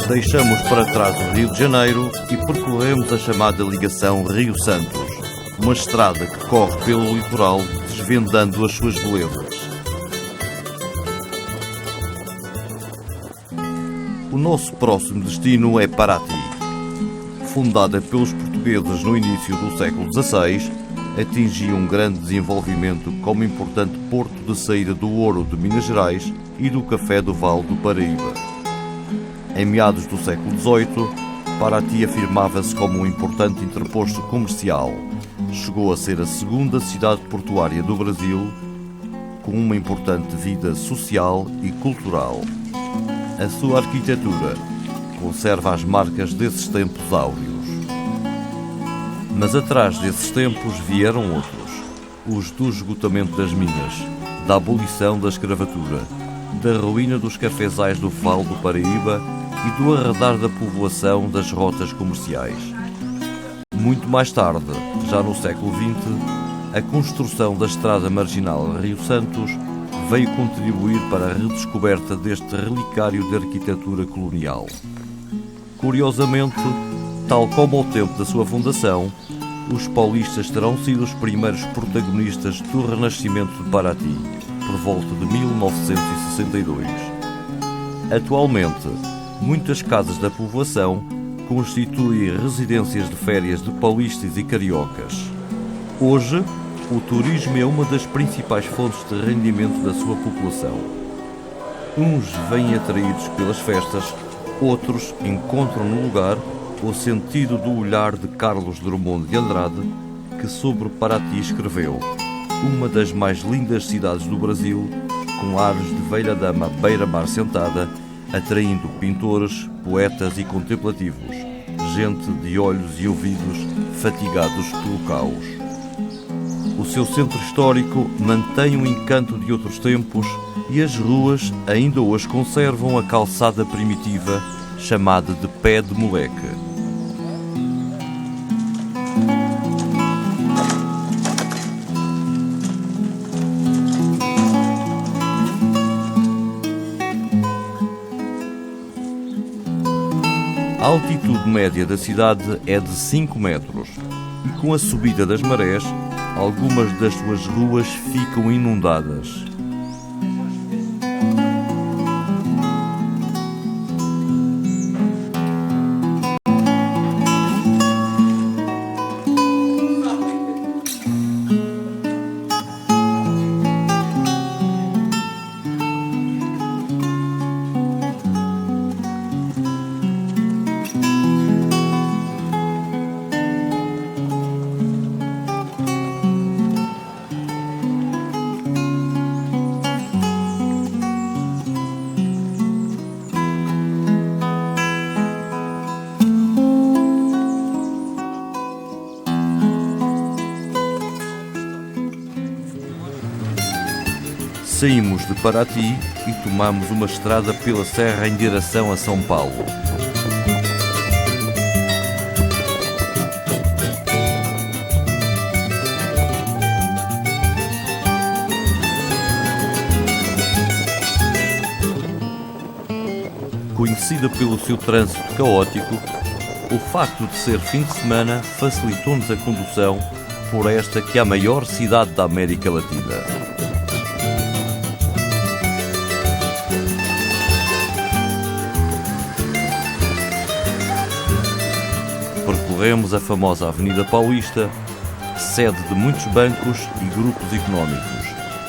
Deixamos para trás o Rio de Janeiro e percorremos a chamada ligação Rio-Santos, uma estrada que corre pelo litoral, desvendando as suas belezas. O nosso próximo destino é Paraty. Fundada pelos portugueses no início do século XVI, atingiu um grande desenvolvimento como importante porto de saída do ouro de Minas Gerais e do café do Vale do Paraíba. Em meados do século XVIII, Paraty afirmava-se como um importante interposto comercial. Chegou a ser a segunda cidade portuária do Brasil, com uma importante vida social e cultural. A sua arquitetura conserva as marcas desses tempos áureos. Mas atrás desses tempos vieram outros, os do esgotamento das minas, da abolição da escravatura, da ruína dos cafezais do Vale do Paraíba e do arredar da povoação das rotas comerciais. Muito mais tarde, já no século XX, a construção da estrada marginal Rio-Santos veio contribuir para a redescoberta deste relicário de arquitetura colonial. Curiosamente, tal como ao tempo da sua fundação, os paulistas terão sido os primeiros protagonistas do renascimento de Paraty, por volta de 1962. Atualmente, muitas casas da povoação constituem residências de férias de paulistas e cariocas. Hoje, o turismo é uma das principais fontes de rendimento da sua população. Uns vêm atraídos pelas festas, outros encontram no lugar o sentido do olhar de Carlos Drummond de Andrade, que sobre Paraty escreveu: uma das mais lindas cidades do Brasil, com ares de velha dama à beira-mar sentada, atraindo pintores, poetas e contemplativos, gente de olhos e ouvidos fatigados pelo caos. O seu centro histórico mantém o encanto de outros tempos e as ruas ainda hoje conservam a calçada primitiva chamada de pé de moleque. A altitude média da cidade é de 5 metros e, com a subida das marés, algumas das suas ruas ficam inundadas. Saímos de Paraty e tomamos uma estrada pela serra em direção a São Paulo. Conhecida pelo seu trânsito caótico, o facto de ser fim de semana facilitou-nos a condução por esta que é a maior cidade da América Latina. Percorremos a famosa Avenida Paulista, sede de muitos bancos e grupos económicos,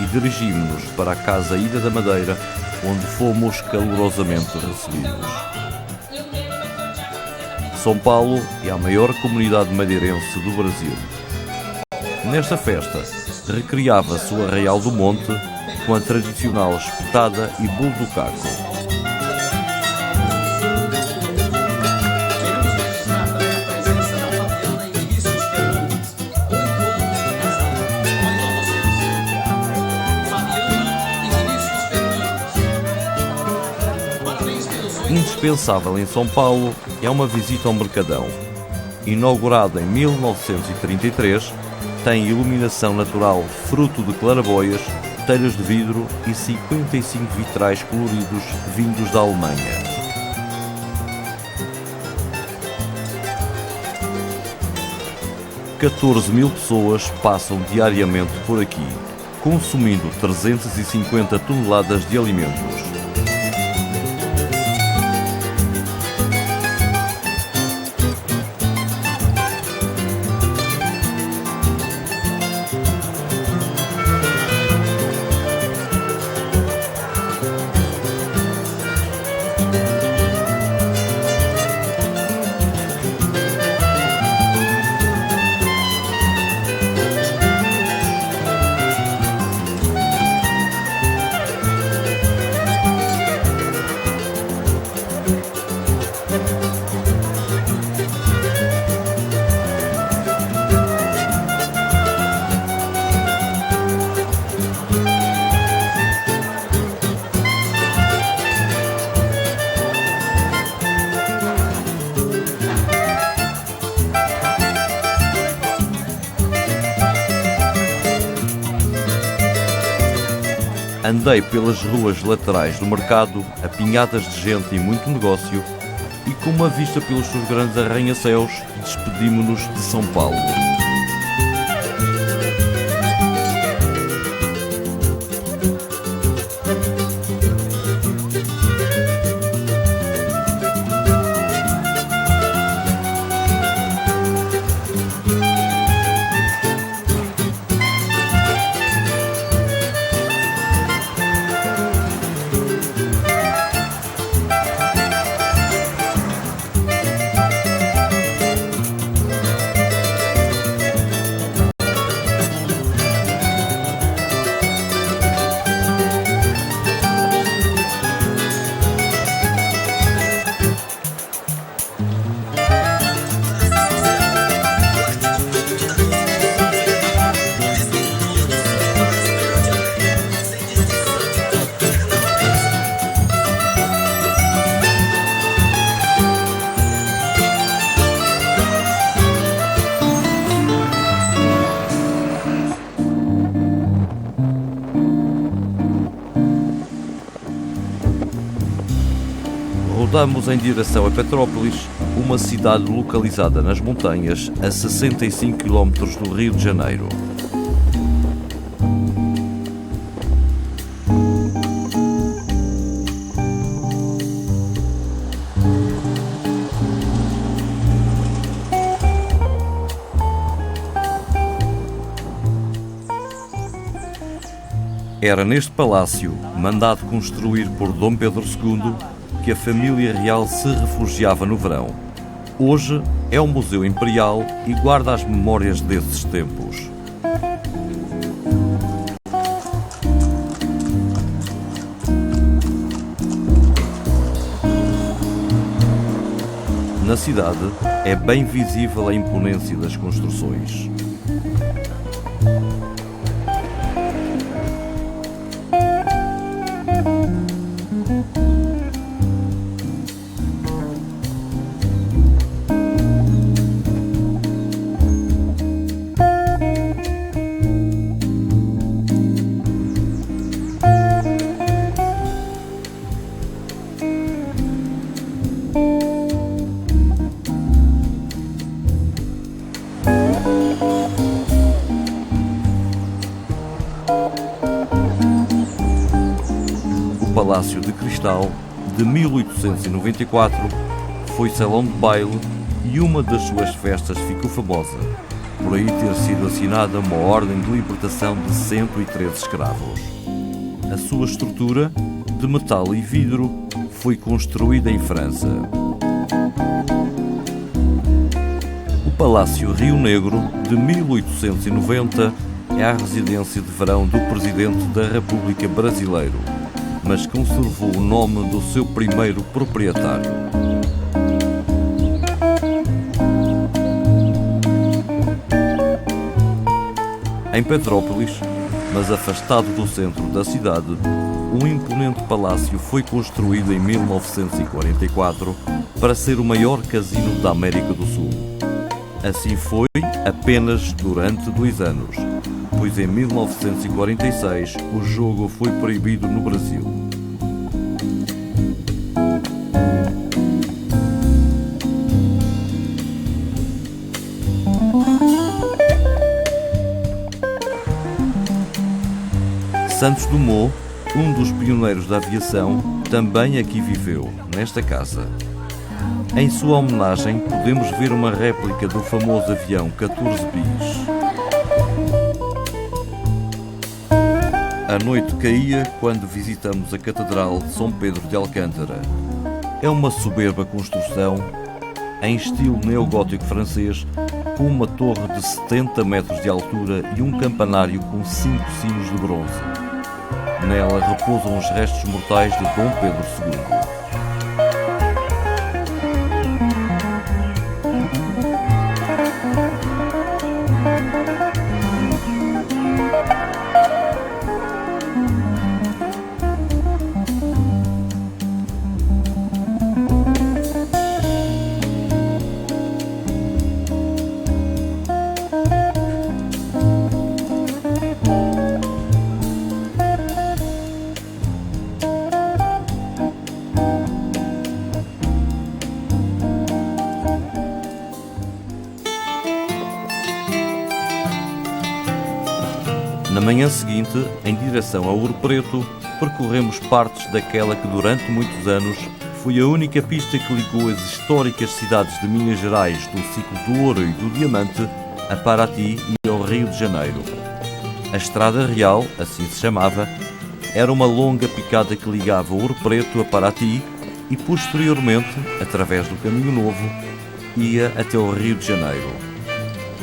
e dirigimos-nos para a Casa Ilha da Madeira, onde fomos calorosamente recebidos. São Paulo é a maior comunidade madeirense do Brasil. Nesta festa, recriava-se o Arraial do Monte com a tradicional espetada e bolo do caco. indispensável em São Paulo é uma visita ao Mercadão. Inaugurado em 1933, tem iluminação natural fruto de claraboias, telhas de vidro e 55 vitrais coloridos vindos da Alemanha. $14.000 pessoas passam diariamente por aqui, consumindo 350 toneladas de alimentos. Andei pelas ruas laterais do mercado, apinhadas de gente e muito negócio, e com uma vista pelos seus grandes arranha-céus, despedimo-nos de São Paulo. Rodamos em direção a Petrópolis, uma cidade localizada nas montanhas a 65 km do Rio de Janeiro. Era neste palácio, mandado construir por Dom Pedro II, que a família real se refugiava no verão. Hoje é um museu imperial e guarda as memórias desses tempos. Na cidade é bem visível a imponência das construções. O Palácio de Cristal, de 1894, foi salão de baile e uma das suas festas ficou famosa, por aí ter sido assinada uma ordem de libertação de 113 escravos. A sua estrutura, de metal e vidro, foi construída em França. O Palácio Rio Negro, de 1890, é a residência de verão do Presidente da República Brasileiro, mas conservou o nome do seu primeiro proprietário. Em Petrópolis, mas afastado do centro da cidade, um imponente palácio foi construído em 1944 para ser o maior casino da América do Sul. Assim foi apenas durante 2 anos, pois em 1946 o jogo foi proibido no Brasil. Santos Dumont, um dos pioneiros da aviação, também aqui viveu, nesta casa. Em sua homenagem, podemos ver uma réplica do famoso avião 14 bis. A noite caía quando visitamos a Catedral de São Pedro de Alcântara. É uma soberba construção, em estilo neogótico francês, com uma torre de 70 metros de altura e um campanário com 5 sinos de bronze. Nela repousam os restos mortais de Dom Pedro II. Na manhã seguinte, em direção a Ouro Preto, percorremos partes daquela que durante muitos anos foi a única pista que ligou as históricas cidades de Minas Gerais do ciclo do ouro e do diamante a Paraty e ao Rio de Janeiro. A Estrada Real, assim se chamava, era uma longa picada que ligava Ouro Preto a Paraty e posteriormente, através do Caminho Novo, ia até o Rio de Janeiro.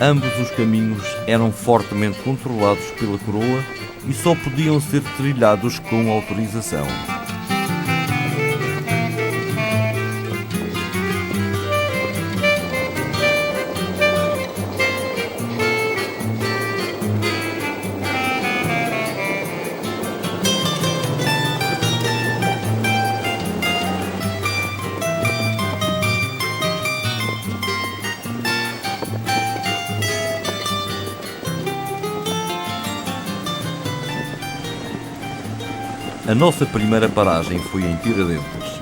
Ambos os caminhos eram fortemente controlados pela coroa e só podiam ser trilhados com autorização. A nossa primeira paragem foi em Tiradentes,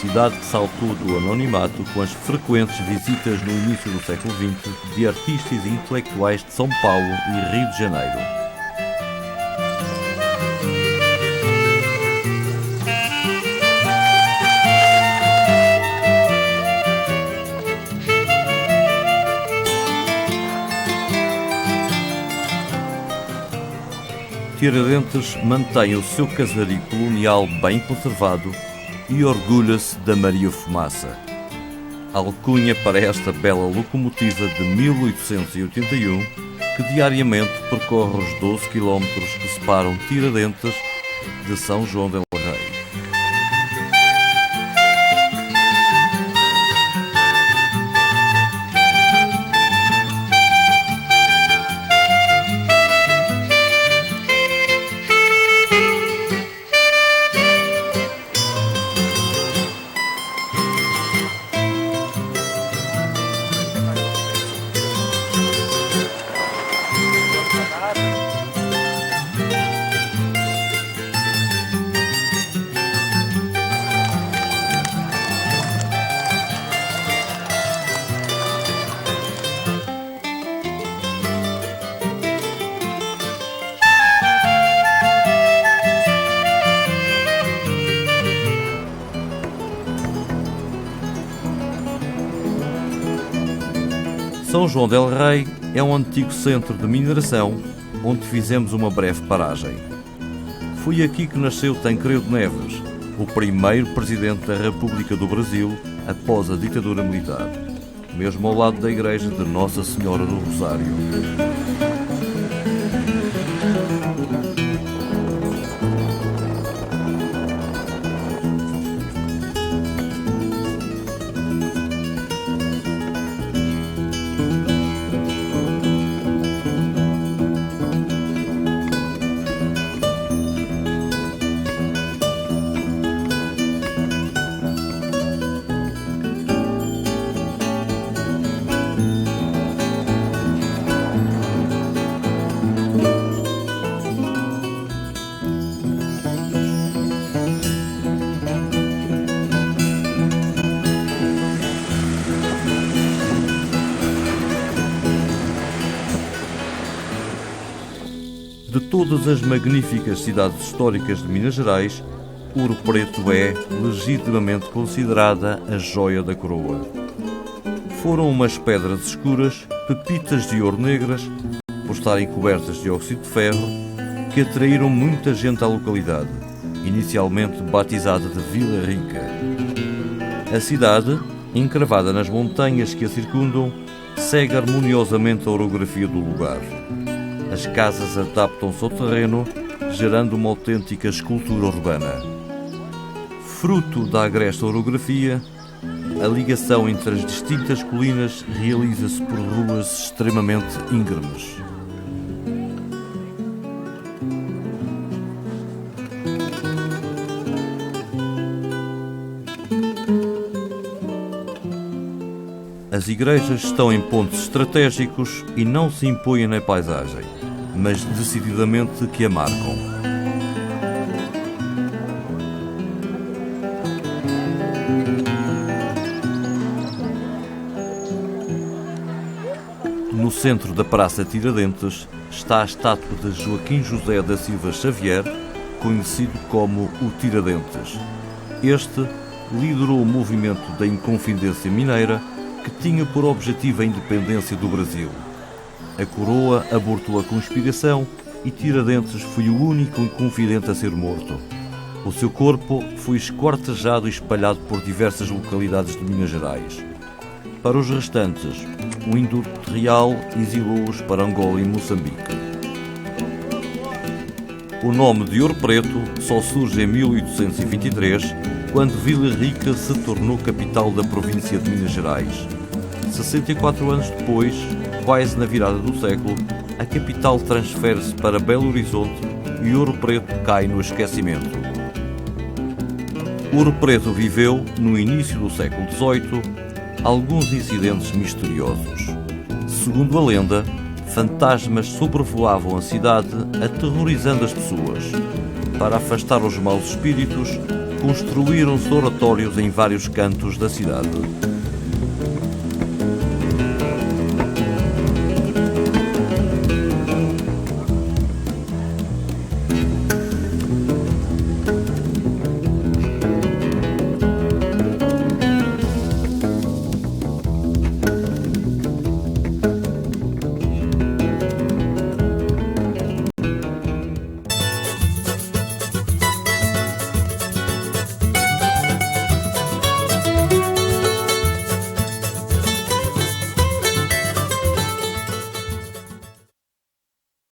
cidade que saltou do anonimato com as frequentes visitas no início do século XX de artistas e intelectuais de São Paulo e Rio de Janeiro. Tiradentes mantém o seu casario colonial bem conservado e orgulha-se da Maria Fumaça. Alcunha para esta bela locomotiva de 1881 que diariamente percorre os 12 km que separam Tiradentes de São João del Rei. São João del Rei é um antigo centro de mineração onde fizemos uma breve paragem. Foi aqui que nasceu Tancredo Neves, o primeiro presidente da República do Brasil após a ditadura militar, mesmo ao lado da igreja de Nossa Senhora do Rosário. De todas as magníficas cidades históricas de Minas Gerais, Ouro Preto é legitimamente considerada a joia da coroa. Foram umas pedras escuras, pepitas de ouro negras, por estarem cobertas de óxido de ferro, que atraíram muita gente à localidade, inicialmente batizada de Vila Rica. A cidade, encravada nas montanhas que a circundam, segue harmoniosamente a orografia do lugar. As casas adaptam-se ao terreno, gerando uma autêntica escultura urbana. Fruto da agreste orografia, a ligação entre as distintas colinas realiza-se por ruas extremamente íngremes. As igrejas estão em pontos estratégicos e não se impõem na paisagem, mas decididamente que a marcam. No centro da Praça Tiradentes está a estátua de Joaquim José da Silva Xavier, conhecido como o Tiradentes. Este liderou o movimento da Inconfidência Mineira, que tinha por objetivo a independência do Brasil. A coroa abortou a conspiração e Tiradentes foi o único inconfidente a ser morto. O seu corpo foi esquartejado e espalhado por diversas localidades de Minas Gerais. Para os restantes, o indulto real exilou-os para Angola e Moçambique. O nome de Ouro Preto só surge em 1823, quando Vila Rica se tornou capital da província de Minas Gerais. 64 anos depois, quase na virada do século, a capital transfere-se para Belo Horizonte e Ouro Preto cai no esquecimento. Ouro Preto viveu, no início do século XVIII, alguns incidentes misteriosos. Segundo a lenda, fantasmas sobrevoavam a cidade, aterrorizando as pessoas. Para afastar os maus espíritos, construíram-se oratórios em vários cantos da cidade.